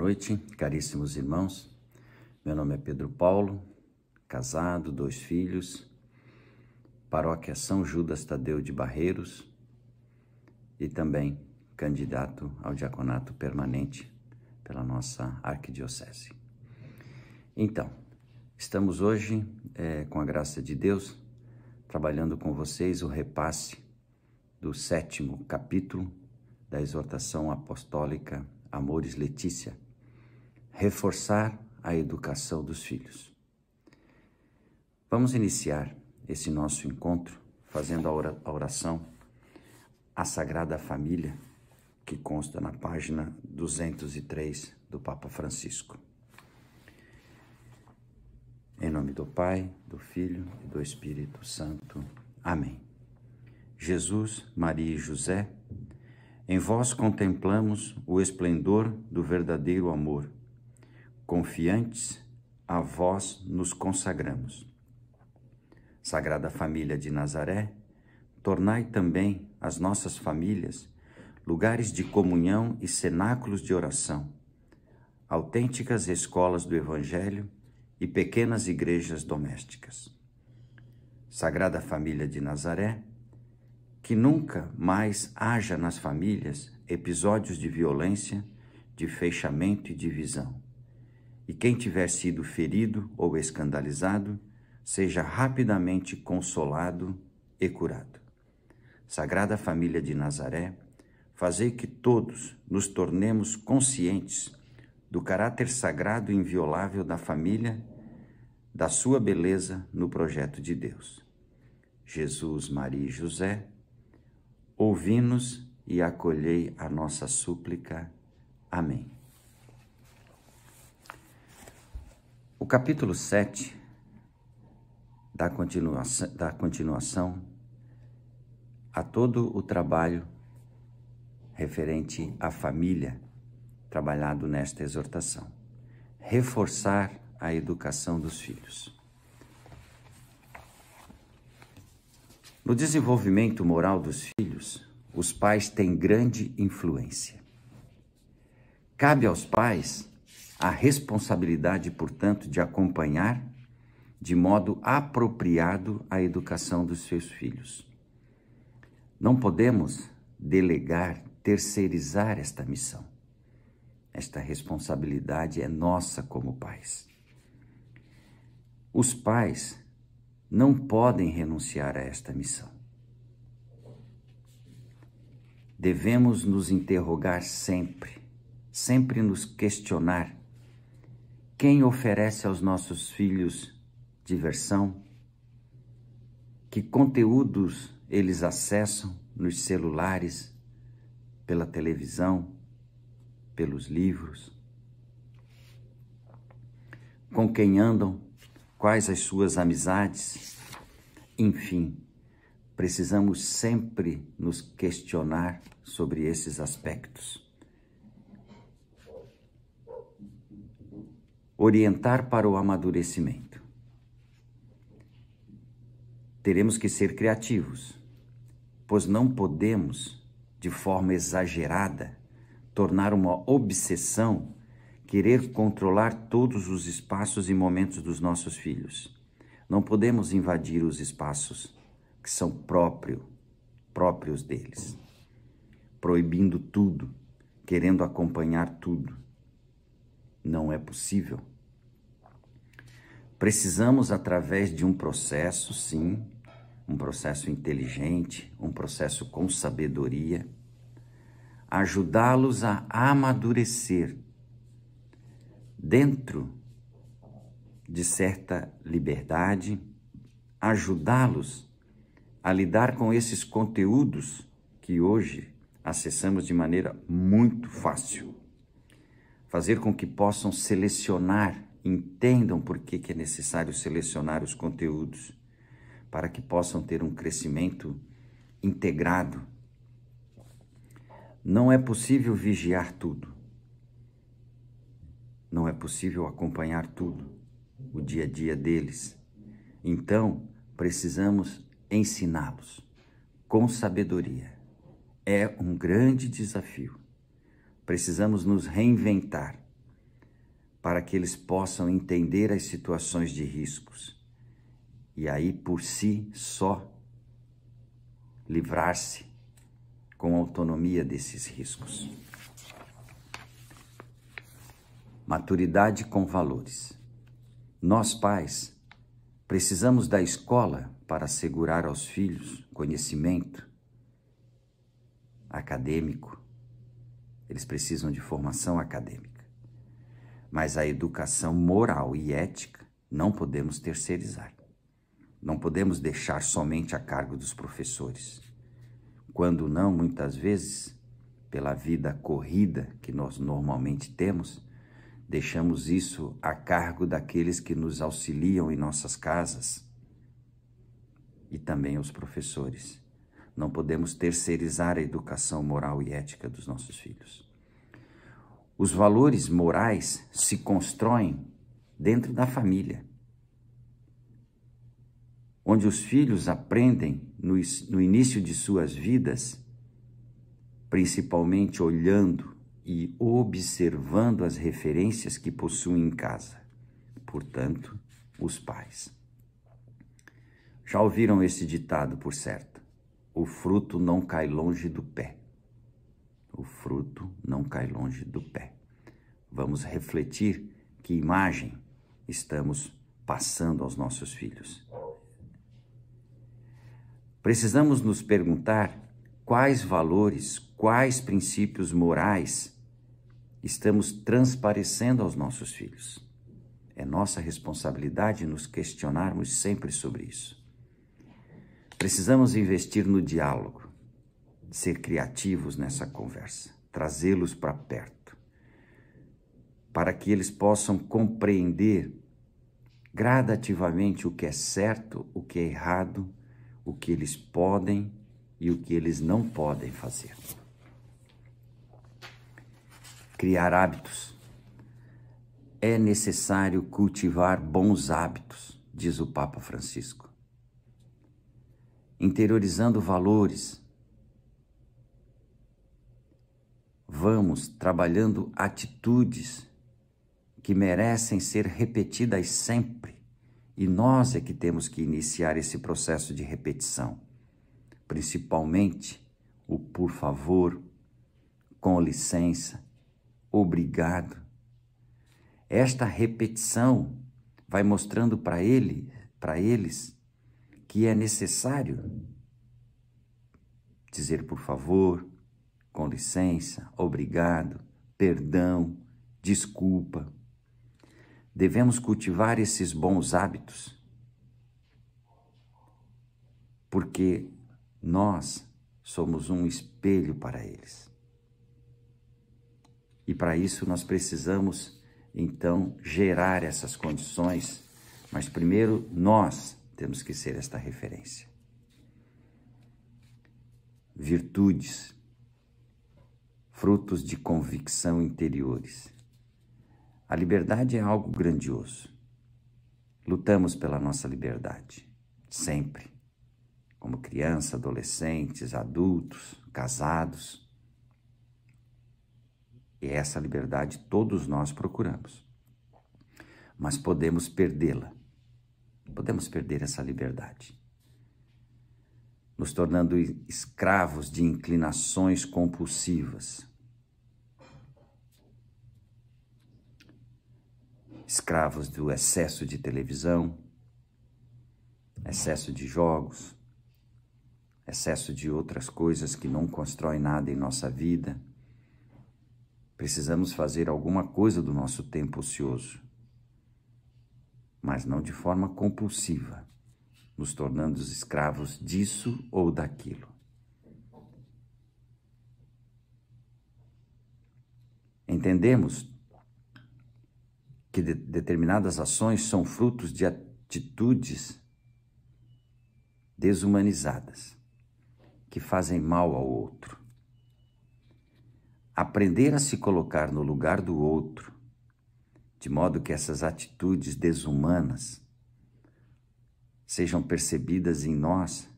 noite, caríssimos irmãos. Meu nome é Pedro Paulo, casado, 2 filhos, paróquia São Judas Tadeu de Barreiros e também candidato ao diaconato permanente pela nossa arquidiocese. Então, estamos hoje, com a graça de Deus, trabalhando com vocês o repasse do 7º capítulo da exortação apostólica Amoris Laetitia, reforçar a educação dos filhos. Vamos iniciar esse nosso encontro fazendo a oração à Sagrada Família, que consta na página 203 do Papa Francisco. Em nome do Pai, do Filho e do Espírito Santo. Amém. Jesus, Maria e José, em vós contemplamos o esplendor do verdadeiro amor. Confiantes, a vós nos consagramos. Sagrada Família de Nazaré, tornai também as nossas famílias lugares de comunhão e cenáculos de oração, autênticas escolas do Evangelho e pequenas igrejas domésticas. Sagrada Família de Nazaré, que nunca mais haja nas famílias episódios de violência, de fechamento e divisão. E quem tiver sido ferido ou escandalizado, seja rapidamente consolado e curado. Sagrada Família de Nazaré, fazei que todos nos tornemos conscientes do caráter sagrado e inviolável da família, da sua beleza no projeto de Deus. Jesus, Maria e José, ouvi-nos e acolhei a nossa súplica. Amém. O capítulo 7 dá continuação a todo o trabalho referente à família trabalhado nesta exortação. Reforçar a educação dos filhos. No desenvolvimento moral dos filhos, os pais têm grande influência. Cabe aos pais a responsabilidade, portanto, de acompanhar de modo apropriado a educação dos seus filhos. Não podemos delegar, terceirizar esta missão. Esta responsabilidade é nossa como pais. Os pais não podem renunciar a esta missão. Devemos nos interrogar sempre nos questionar: quem oferece aos nossos filhos diversão? Que conteúdos eles acessam nos celulares, pela televisão, pelos livros? Com quem andam? Quais as suas amizades? Enfim, precisamos sempre nos questionar sobre esses aspectos. Orientar para o amadurecimento. Teremos que ser criativos, pois não podemos, de forma exagerada, tornar uma obsessão querer controlar todos os espaços e momentos dos nossos filhos. Não podemos invadir os espaços que são próprios deles, proibindo tudo, querendo acompanhar tudo. Não é possível. Precisamos, através de um processo, sim, um processo inteligente, um processo com sabedoria, ajudá-los a amadurecer dentro de certa liberdade, ajudá-los a lidar com esses conteúdos que hoje acessamos de maneira muito fácil. Fazer com que possam selecionar, entendam por que é necessário selecionar os conteúdos, para que possam ter um crescimento integrado. Não é possível vigiar tudo. Não é possível acompanhar tudo, o dia a dia deles. Então, precisamos ensiná-los com sabedoria. É um grande desafio. Precisamos nos reinventar. para que eles possam entender as situações de riscos e aí por si só livrar-se com autonomia desses riscos. Maturidade com valores. Nós, pais, precisamos da escola para assegurar aos filhos conhecimento acadêmico. Eles precisam de formação acadêmica. Mas a educação moral e ética não podemos terceirizar. Não podemos deixar somente a cargo dos professores. Quando não, muitas vezes, pela vida corrida que nós normalmente temos, deixamos isso a cargo daqueles que nos auxiliam em nossas casas e também os professores. Não podemos terceirizar a educação moral e ética dos nossos filhos. Os valores morais se constroem dentro da família, onde os filhos aprendem no início de suas vidas, principalmente olhando e observando as referências que possuem em casa, portanto, os pais. Já ouviram esse ditado, por certo? O fruto não cai longe do pé. O fruto não cai longe do pé. Vamos refletir que imagem estamos passando aos nossos filhos. Precisamos nos perguntar quais valores, quais princípios morais estamos transparecendo aos nossos filhos. É nossa responsabilidade nos questionarmos sempre sobre isso. Precisamos investir no diálogo, ser criativos nessa conversa, trazê-los para perto, para que eles possam compreender gradativamente o que é certo, o que é errado, o que eles podem e o que eles não podem fazer. Criar hábitos. É necessário cultivar bons hábitos, diz o Papa Francisco. Interiorizando valores. Vamos trabalhando atitudes que merecem ser repetidas sempre. E nós é que temos que iniciar esse processo de repetição. Principalmente o por favor, com licença, obrigado. Esta repetição vai mostrando para eles que é necessário dizer por favor, com licença, obrigado, perdão, desculpa. Devemos cultivar esses bons hábitos, porque nós somos um espelho para eles. E para isso nós precisamos, então, gerar essas condições, mas primeiro nós temos que ser esta referência. Virtudes, frutos de convicção interiores. A liberdade é algo grandioso. Lutamos pela nossa liberdade, sempre. Como criança, adolescentes, adultos, casados. E essa liberdade todos nós procuramos. Mas podemos perdê-la. Podemos perder essa liberdade, nos tornando escravos de inclinações compulsivas, escravos do excesso de televisão, excesso de jogos, excesso de outras coisas que não constroem nada em nossa vida. Precisamos fazer alguma coisa do nosso tempo ocioso, mas não de forma compulsiva, nos tornando escravos disso ou daquilo. Entendemos que determinadas ações são frutos de atitudes desumanizadas, que fazem mal ao outro. Aprender a se colocar no lugar do outro, de modo que essas atitudes desumanas sejam percebidas em nós,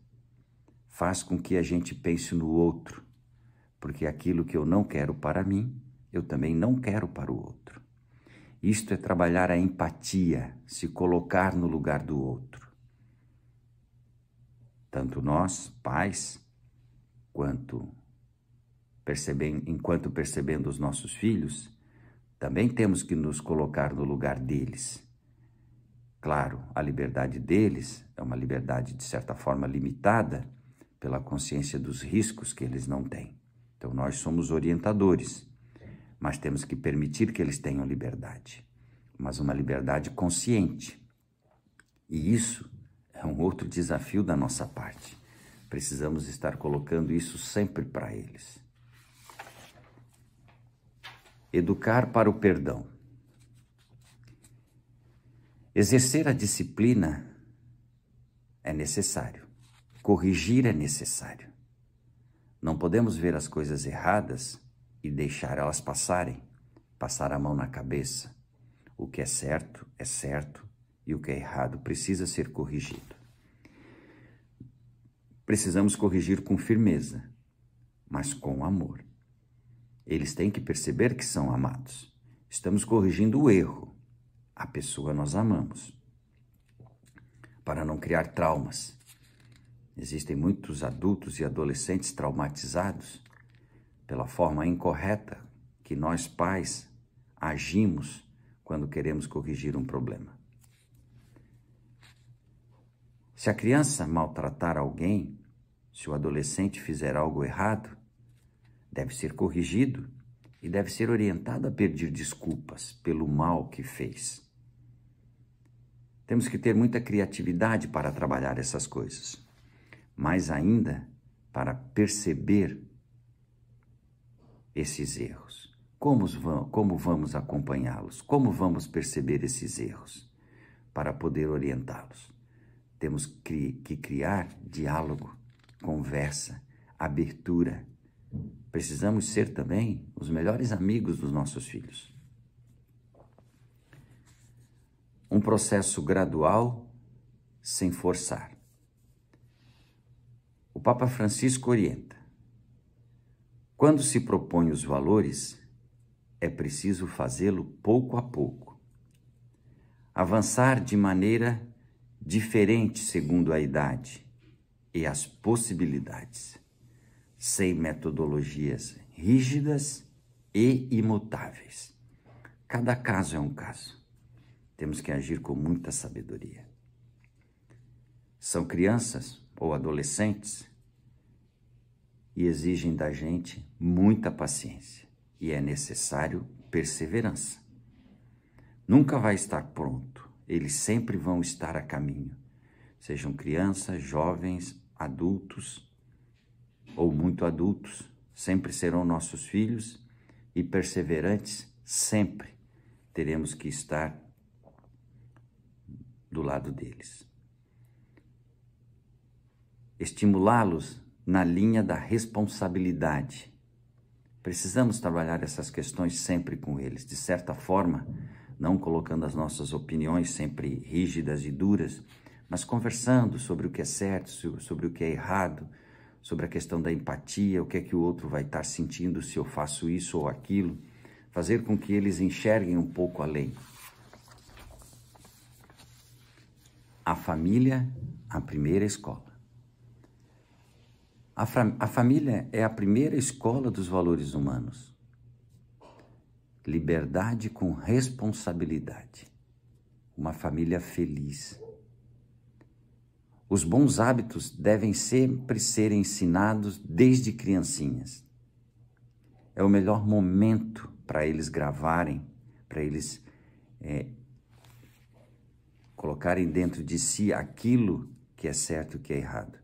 faz com que a gente pense no outro, porque aquilo que eu não quero para mim, eu também não quero para o outro. Isto é trabalhar a empatia, se colocar no lugar do outro. Tanto nós, pais, enquanto percebendo os nossos filhos, também temos que nos colocar no lugar deles. Claro, a liberdade deles é uma liberdade, de certa forma, limitada pela consciência dos riscos que eles não têm. Então, nós somos orientadores, mas temos que permitir que eles tenham liberdade, mas uma liberdade consciente. E isso é um outro desafio da nossa parte. Precisamos estar colocando isso sempre para eles. Educar para o perdão. Exercer a disciplina é necessário. Corrigir é necessário. Não podemos ver as coisas erradas e deixar elas passar a mão na cabeça. O que é certo e o que é errado precisa ser corrigido. Precisamos corrigir com firmeza, mas com amor. Eles têm que perceber que são amados. Estamos corrigindo o erro. A pessoa nós amamos. Para não criar traumas. Existem muitos adultos e adolescentes traumatizados pela forma incorreta que nós pais agimos quando queremos corrigir um problema. Se a criança maltratar alguém, se o adolescente fizer algo errado, deve ser corrigido e deve ser orientado a pedir desculpas pelo mal que fez. Temos que ter muita criatividade para trabalhar essas coisas, mais ainda para perceber esses erros. Como vamos acompanhá-los? Como vamos perceber esses erros para poder orientá-los? Temos que criar diálogo, conversa, abertura. Precisamos ser também os melhores amigos dos nossos filhos. Um processo gradual, sem forçar. O Papa Francisco orienta: quando se propõe os valores, é preciso fazê-lo pouco a pouco. Avançar de maneira diferente segundo a idade e as possibilidades, sem metodologias rígidas e imutáveis. Cada caso é um caso. Temos que agir com muita sabedoria. São crianças ou adolescentes e exigem da gente muita paciência e é necessário perseverança. Nunca vai estar pronto, eles sempre vão estar a caminho, sejam crianças, jovens, adultos ou muito adultos, sempre serão nossos filhos e perseverantes sempre teremos que estar do lado deles. Estimulá-los na linha da responsabilidade. Precisamos trabalhar essas questões sempre com eles, de certa forma, não colocando as nossas opiniões sempre rígidas e duras, mas conversando sobre o que é certo, sobre o que é errado, sobre a questão da empatia, o que é que o outro vai estar sentindo se eu faço isso ou aquilo, fazer com que eles enxerguem um pouco além. A família, a primeira escola. A família é a primeira escola dos valores humanos. Liberdade com responsabilidade. Uma família feliz. Os bons hábitos devem sempre ser ensinados desde criancinhas. É o melhor momento para eles gravarem, para eles colocarem dentro de si aquilo que é certo e que é errado.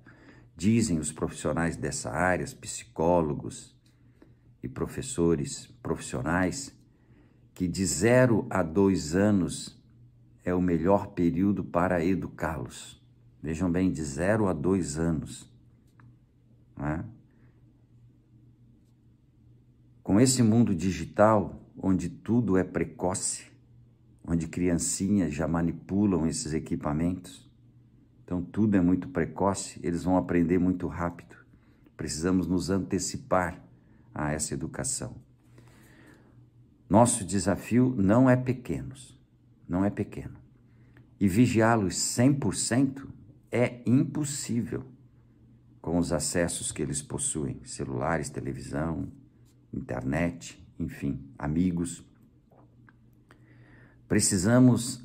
Dizem os profissionais dessa área, psicólogos e professores profissionais, que de 0 a 2 anos é o melhor período para educá-los. Vejam bem, de 0 a 2 anos. Né? Com esse mundo digital, onde tudo é precoce, onde criancinhas já manipulam esses equipamentos, então tudo é muito precoce, eles vão aprender muito rápido. Precisamos nos antecipar a essa educação. Nosso desafio não é pequeno. E vigiá-los 100% é impossível com os acessos que eles possuem, celulares, televisão, internet, enfim, amigos. Precisamos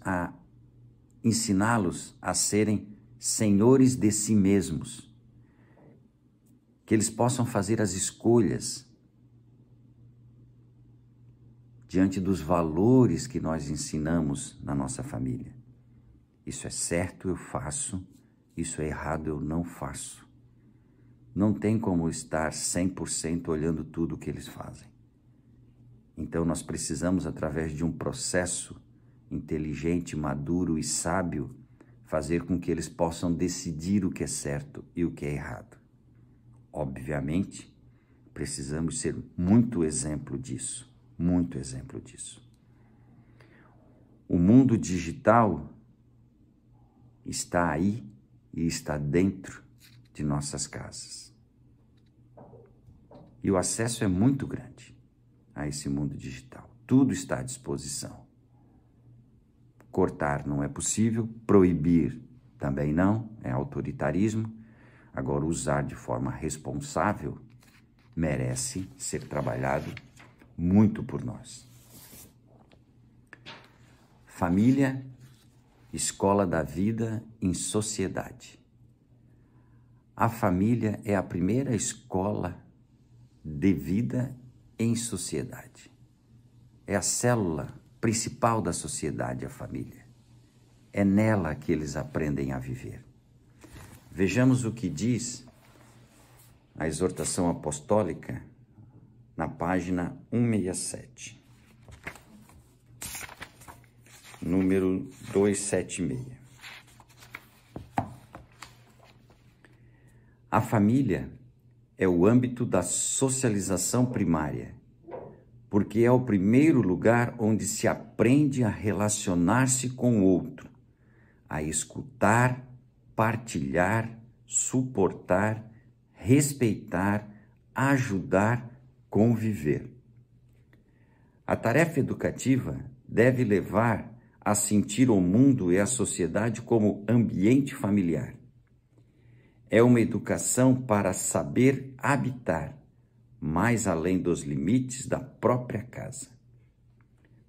ensiná-los a serem senhores de si mesmos, que eles possam fazer as escolhas diante dos valores que nós ensinamos na nossa família. Isso é certo, eu faço. Isso é errado, eu não faço. Não tem como estar 100% olhando tudo o que eles fazem. Então nós precisamos, através de um processo inteligente, maduro e sábio, fazer com que eles possam decidir o que é certo e o que é errado. Obviamente, precisamos ser muito exemplo disso. Muito exemplo disso. O mundo digital está aí e está dentro de nossas casas. E o acesso é muito grande a esse mundo digital. Tudo está à disposição. Cortar não é possível, proibir também não, é autoritarismo. Agora, usar de forma responsável merece ser trabalhado muito por nós. Família, escola da vida em sociedade. A família é a primeira escola de vida em sociedade. É a célula principal da sociedade, a família. É nela que eles aprendem a viver. Vejamos o que diz a exortação apostólica na página 167, número 276. A família é o âmbito da socialização primária, porque é o primeiro lugar onde se aprende a relacionar-se com o outro, a escutar, partilhar, suportar, respeitar, ajudar, conviver. A tarefa educativa deve levar a sentir o mundo e a sociedade como ambiente familiar. É uma educação para saber habitar mais além dos limites da própria casa.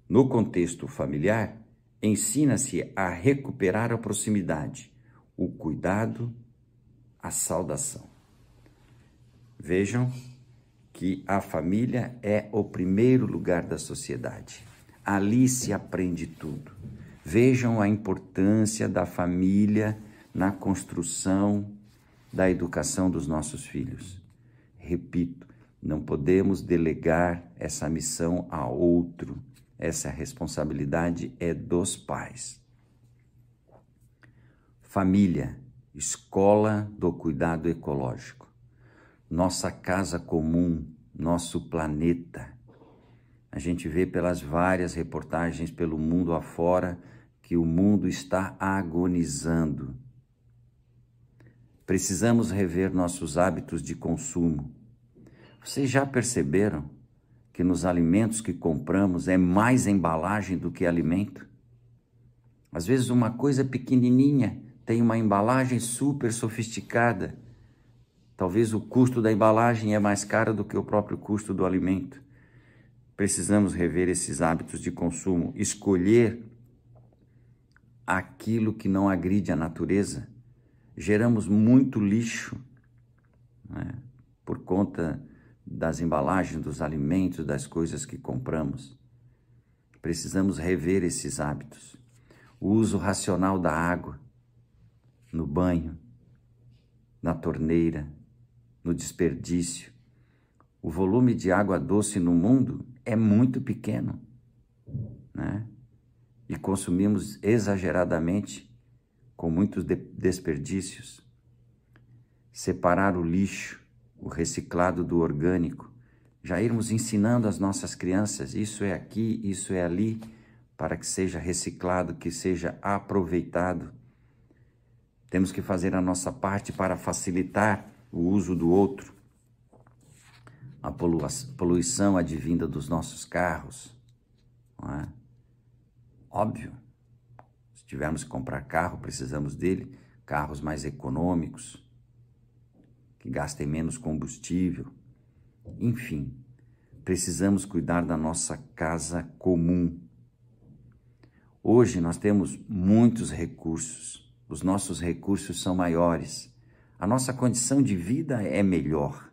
No contexto familiar, ensina-se a recuperar a proximidade, o cuidado, a saudação. Vejam que a família é o primeiro lugar da sociedade. Ali se aprende tudo. Vejam a importância da família na construção da educação dos nossos filhos. Repito, não podemos delegar essa missão a outro. Essa responsabilidade é dos pais. Família, escola do cuidado ecológico. Nossa casa comum, nosso planeta. A gente vê pelas várias reportagens pelo mundo afora que o mundo está agonizando. Precisamos rever nossos hábitos de consumo. Vocês já perceberam que nos alimentos que compramos é mais embalagem do que alimento? Às vezes uma coisa pequenininha tem uma embalagem super sofisticada. Talvez o custo da embalagem é mais caro do que o próprio custo do alimento. Precisamos rever esses hábitos de consumo, escolher aquilo que não agride a natureza. Geramos muito lixo, né, por conta das embalagens, dos alimentos, das coisas que compramos. Precisamos rever esses hábitos. O uso racional da água, no banho, na torneira, no desperdício. O volume de água doce no mundo é muito pequeno, né? E consumimos exageradamente, com muitos desperdícios. Separar o lixo, o reciclado do orgânico, já irmos ensinando às nossas crianças, isso é aqui, isso é ali, para que seja reciclado, que seja aproveitado. Temos que fazer a nossa parte para facilitar o uso do outro. A poluição advinda dos nossos carros, não é? Óbvio, se tivermos que comprar carro, precisamos dele, carros mais econômicos, que gastem menos combustível. Enfim, precisamos cuidar da nossa casa comum. Hoje nós temos muitos recursos, os nossos recursos são maiores, a nossa condição de vida é melhor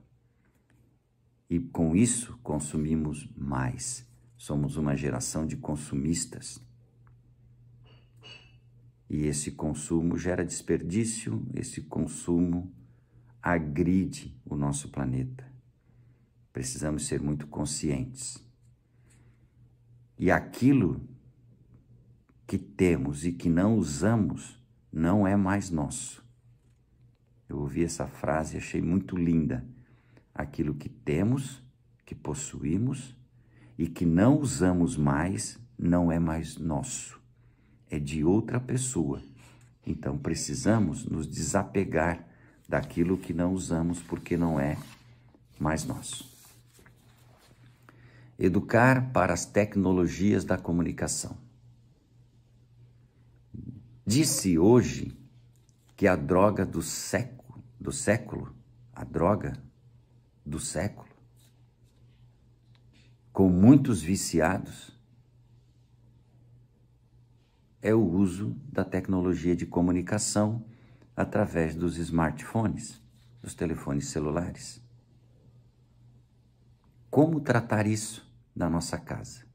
e com isso consumimos mais. Somos uma geração de consumistas e esse consumo gera desperdício, esse consumo agride o nosso planeta. Precisamos ser muito conscientes. E aquilo que temos e que não usamos não é mais nosso. Eu ouvi essa frase e achei muito linda. Aquilo que temos, que possuímos e que não usamos mais, não é mais nosso. É de outra pessoa. Então precisamos nos desapegar daquilo que não usamos porque não é mais nosso. Educar para as tecnologias da comunicação. Disse hoje que a droga do século, a droga do século, com muitos viciados, é o uso da tecnologia de comunicação através dos smartphones, dos telefones celulares. Como tratar isso na nossa casa?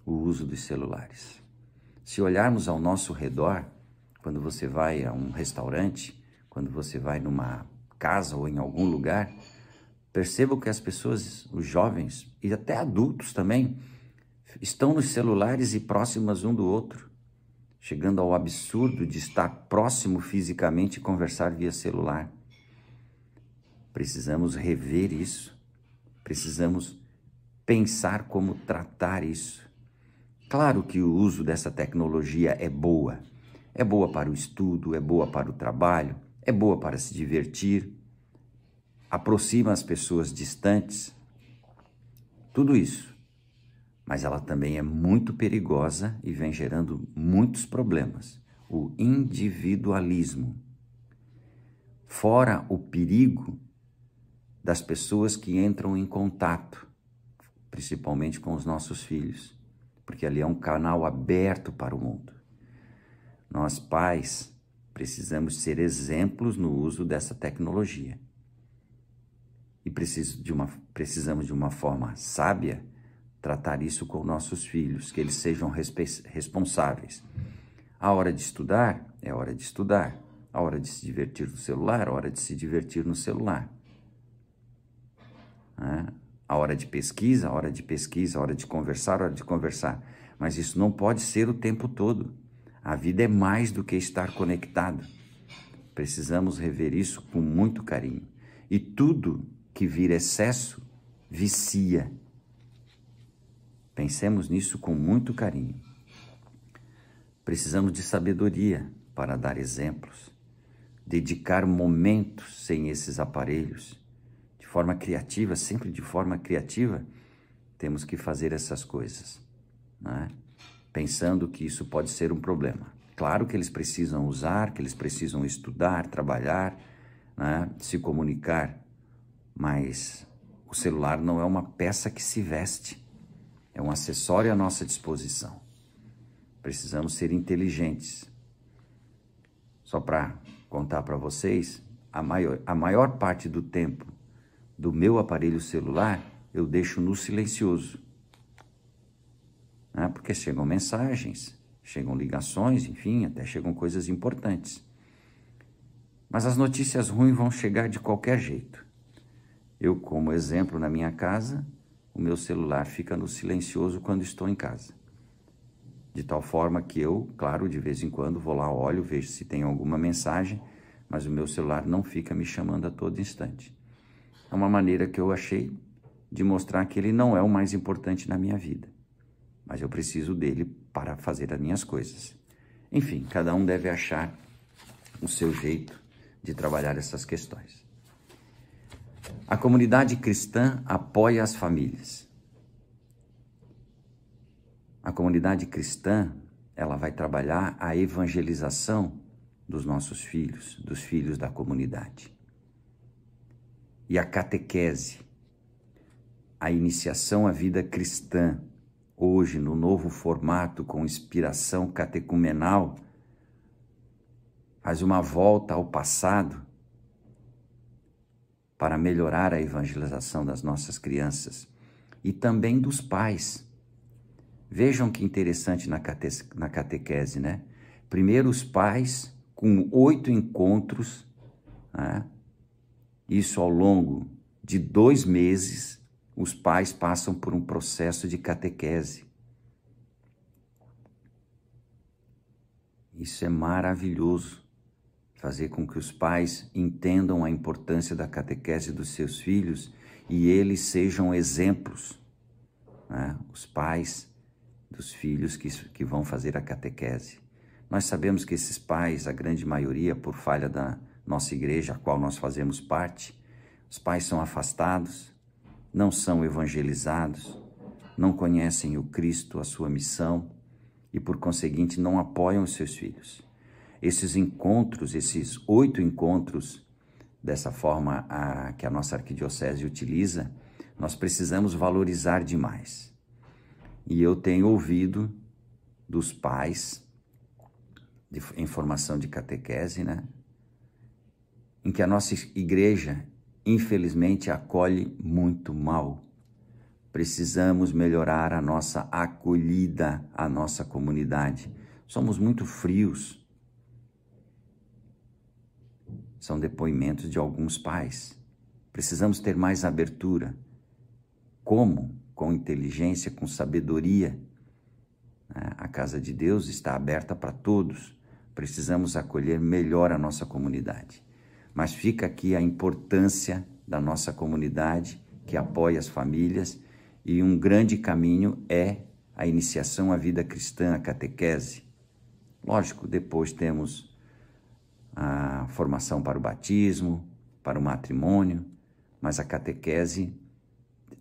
O uso dos celulares. Se olharmos ao nosso redor, quando você vai a um restaurante, quando você vai numa casa ou em algum lugar, percebam que as pessoas, os jovens e até adultos também, estão nos celulares e próximas um do outro, chegando ao absurdo de estar próximo fisicamente e conversar via celular. Precisamos rever isso, precisamos pensar como tratar isso. Claro que o uso dessa tecnologia é boa para o estudo, é boa para o trabalho, é boa para se divertir, aproxima as pessoas distantes, tudo isso. Mas ela também é muito perigosa e vem gerando muitos problemas. O individualismo. Fora o perigo das pessoas que entram em contato, principalmente com os nossos filhos, porque ali é um canal aberto para o mundo. Nós, pais, precisamos ser exemplos no uso dessa tecnologia. E precisamos de uma forma sábia tratar isso com nossos filhos, que eles sejam responsáveis. A hora de estudar é hora de estudar. A hora de se divertir no celular, a hora de se divertir no celular. A hora de pesquisa, a hora de pesquisa, a hora de conversar, a hora de conversar. Mas isso não pode ser o tempo todo. A vida é mais do que estar conectado. Precisamos rever isso com muito carinho. E tudo que vir excesso vicia. Pensemos nisso com muito carinho. Precisamos de sabedoria para dar exemplos, dedicar momentos sem esses aparelhos, de forma criativa, sempre de forma criativa, temos que fazer essas coisas, né? Pensando que isso pode ser um problema. Claro que eles precisam usar, que eles precisam estudar, trabalhar, né? Se comunicar, mas o celular não é uma peça que se veste, é um acessório à nossa disposição. Precisamos ser inteligentes. Só para contar para vocês, a maior parte do tempo do meu aparelho celular eu deixo no silencioso. Né? Porque chegam mensagens, chegam ligações, enfim, até chegam coisas importantes. Mas as notícias ruins vão chegar de qualquer jeito. Eu, como exemplo, na minha casa, o meu celular fica no silencioso quando estou em casa. De tal forma que eu, claro, de vez em quando vou lá, olho, vejo se tem alguma mensagem, mas o meu celular não fica me chamando a todo instante. É uma maneira que eu achei de mostrar que ele não é o mais importante na minha vida, mas eu preciso dele para fazer as minhas coisas. Enfim, cada um deve achar o seu jeito de trabalhar essas questões. A comunidade cristã apoia as famílias. A comunidade cristã, ela vai trabalhar a evangelização dos nossos filhos, dos filhos da comunidade. E a catequese, a iniciação à vida cristã, hoje no novo formato com inspiração catecumenal, faz uma volta ao passado para melhorar a evangelização das nossas crianças e também dos pais. Vejam que interessante na catequese, né? Primeiro os pais, com 8 encontros, né? Isso ao longo de 2 meses, os pais passam por um processo de catequese. Isso é maravilhoso, fazer com que os pais entendam a importância da catequese dos seus filhos e eles sejam exemplos, né? Os pais dos filhos que vão fazer a catequese. Nós sabemos que esses pais, a grande maioria, por falha da nossa igreja, a qual nós fazemos parte, os pais são afastados, não são evangelizados, não conhecem o Cristo, a sua missão, e por conseguinte não apoiam os seus filhos. Esses encontros, esses 8 encontros, dessa forma que a nossa arquidiocese utiliza, nós precisamos valorizar demais. E eu tenho ouvido dos pais, em formação de catequese, né, em que a nossa igreja, infelizmente, acolhe muito mal. Precisamos melhorar a nossa acolhida à nossa comunidade. Somos muito frios. São depoimentos de alguns pais. Precisamos ter mais abertura. Como? Com inteligência, com sabedoria. A casa de Deus está aberta para todos. Precisamos acolher melhor a nossa comunidade. Mas fica aqui a importância da nossa comunidade, que apoia as famílias, e um grande caminho é a iniciação à vida cristã, a catequese. Lógico, depois temos a formação para o batismo, para o matrimônio, mas a catequese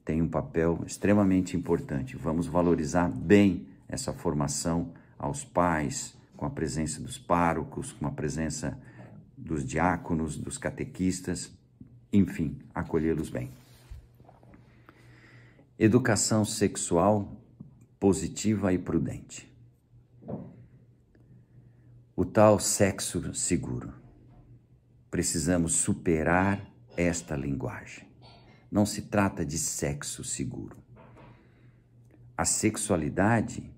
tem um papel extremamente importante. Vamos valorizar bem essa formação aos pais, com a presença dos párocos, com a presença dos diáconos, dos catequistas, enfim, acolhê-los bem. Educação sexual positiva e prudente. O tal sexo seguro. Precisamos superar esta linguagem. Não se trata de sexo seguro. A sexualidade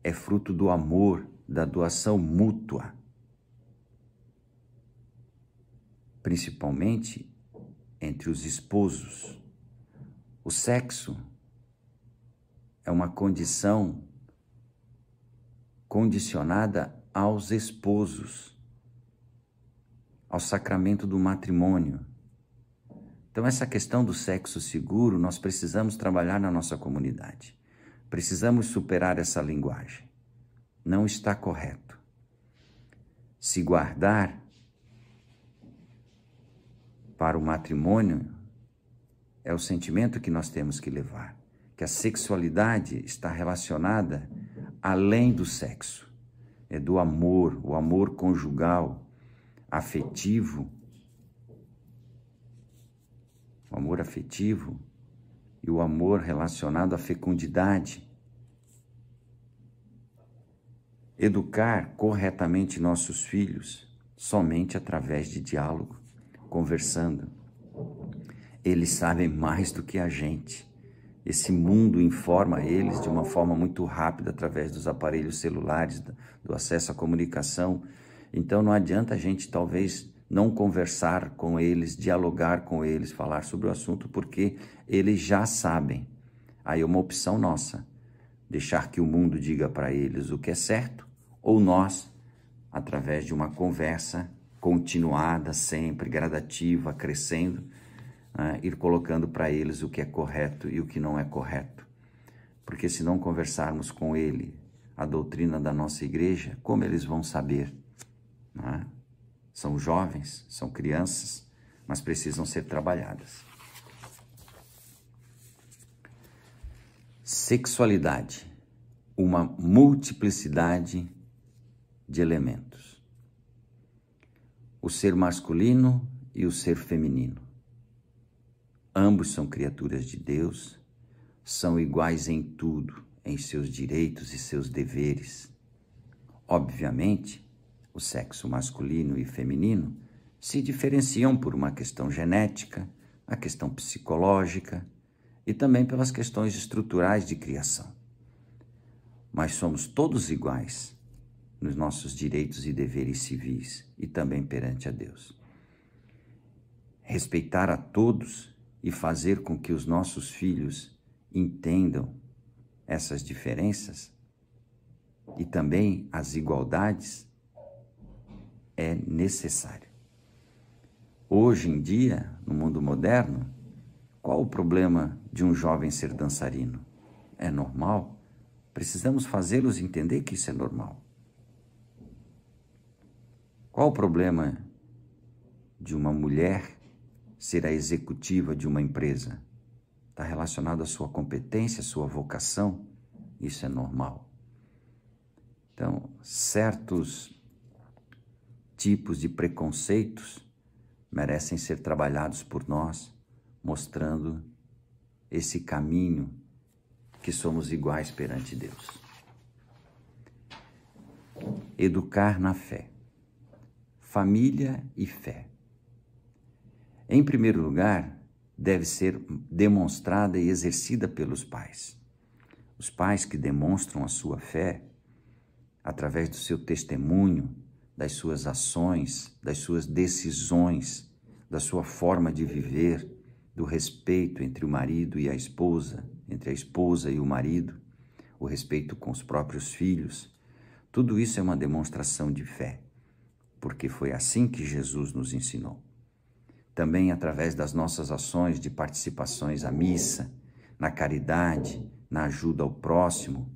é fruto do amor, da doação mútua. Principalmente entre os esposos. O sexo é uma condição condicionada aos esposos, ao sacramento do matrimônio. Então, essa questão do sexo seguro, nós precisamos trabalhar na nossa comunidade. Precisamos superar essa linguagem. Não está correto. Se guardar para o matrimônio é o sentimento que nós temos que levar, que a sexualidade está relacionada além do sexo, é do amor, o amor conjugal, afetivo, o amor afetivo e o amor relacionado à fecundidade. Educar corretamente nossos filhos somente através de diálogo, conversando. Eles sabem mais do que a gente. Esse mundo informa eles de uma forma muito rápida através dos aparelhos celulares, do acesso à comunicação. Então não adianta a gente talvez não conversar com eles, dialogar com eles, falar sobre o assunto, porque eles já sabem. Aí é uma opção nossa, deixar que o mundo diga para eles o que é certo, ou nós, através de uma conversa continuada, sempre gradativa, crescendo, ir colocando para eles o que é correto e o que não é correto. Porque se não conversarmos com ele a doutrina da nossa igreja, como eles vão saber? Não é? São jovens, são crianças, mas precisam ser trabalhadas. Sexualidade uma multiplicidade de elementos. O ser masculino e o ser feminino. Ambos são criaturas de Deus, são iguais em tudo, em seus direitos e seus deveres. Obviamente, o sexo masculino e feminino se diferenciam por uma questão genética, a questão psicológica e também pelas questões estruturais de criação. Mas somos todos iguais nos nossos direitos e deveres civis e também perante a Deus. Respeitar a todos e fazer com que os nossos filhos entendam essas diferenças e também as igualdades é necessário. Hoje em dia, no mundo moderno, qual o problema de um jovem ser dançarino? É normal? Precisamos fazê-los entender que isso é normal. Qual o problema de uma mulher ser a executiva de uma empresa? Está relacionado à sua competência, à sua vocação? Isso é normal. Então, certos tipos de preconceitos merecem ser trabalhados por nós, mostrando esse caminho que somos iguais perante Deus. Educar na fé. Família e fé. Em primeiro lugar, deve ser demonstrada e exercida pelos pais. Os pais que demonstram a sua fé, através do seu testemunho, das suas ações, das suas decisões, da sua forma de viver, do respeito entre o marido e a esposa, entre a esposa e o marido, o respeito com os próprios filhos. Tudo isso é uma demonstração de fé, porque foi assim que Jesus nos ensinou. Também através das nossas ações de participações à missa, na caridade, na ajuda ao próximo,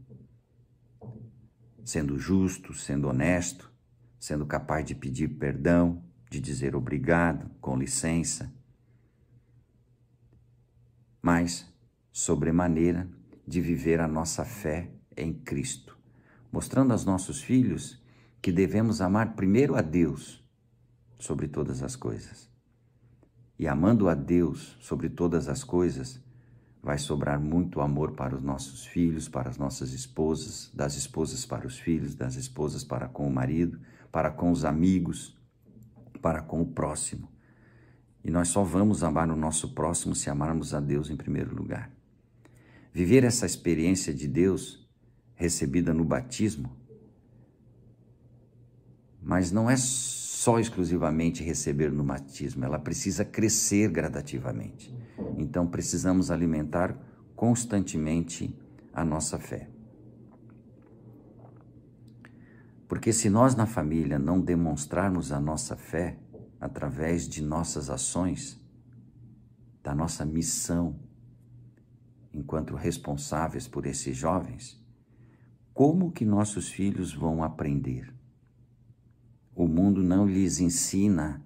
sendo justo, sendo honesto, sendo capaz de pedir perdão, de dizer obrigado, com licença, mas, sobremaneira, de viver a nossa fé em Cristo, mostrando aos nossos filhos que devemos amar primeiro a Deus sobre todas as coisas. E amando a Deus sobre todas as coisas, vai sobrar muito amor para os nossos filhos, para as nossas esposas, das esposas para os filhos, das esposas para com o marido, para com os amigos, para com o próximo. E nós só vamos amar o nosso próximo se amarmos a Deus em primeiro lugar. Viver essa experiência de Deus recebida no batismo, mas não é só exclusivamente receber no batismo, ela precisa crescer gradativamente. Então precisamos alimentar constantemente a nossa fé. Porque se nós na família não demonstrarmos a nossa fé através de nossas ações, da nossa missão enquanto responsáveis por esses jovens, como que nossos filhos vão aprender? O mundo não lhes ensina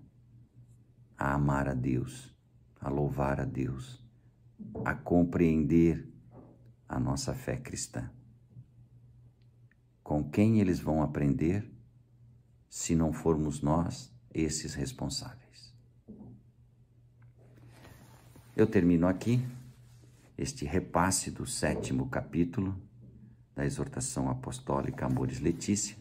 a amar a Deus, a louvar a Deus, a compreender a nossa fé cristã. Com quem eles vão aprender se não formos nós esses responsáveis? Eu termino aqui este repasse do 7º capítulo da exortação apostólica Amoris Laetitia.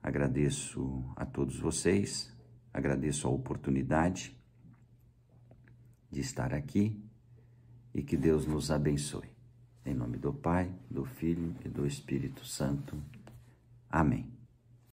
Agradeço a todos vocês, agradeço a oportunidade de estar aqui e que Deus nos abençoe. Em nome do Pai, do Filho e do Espírito Santo. Amém.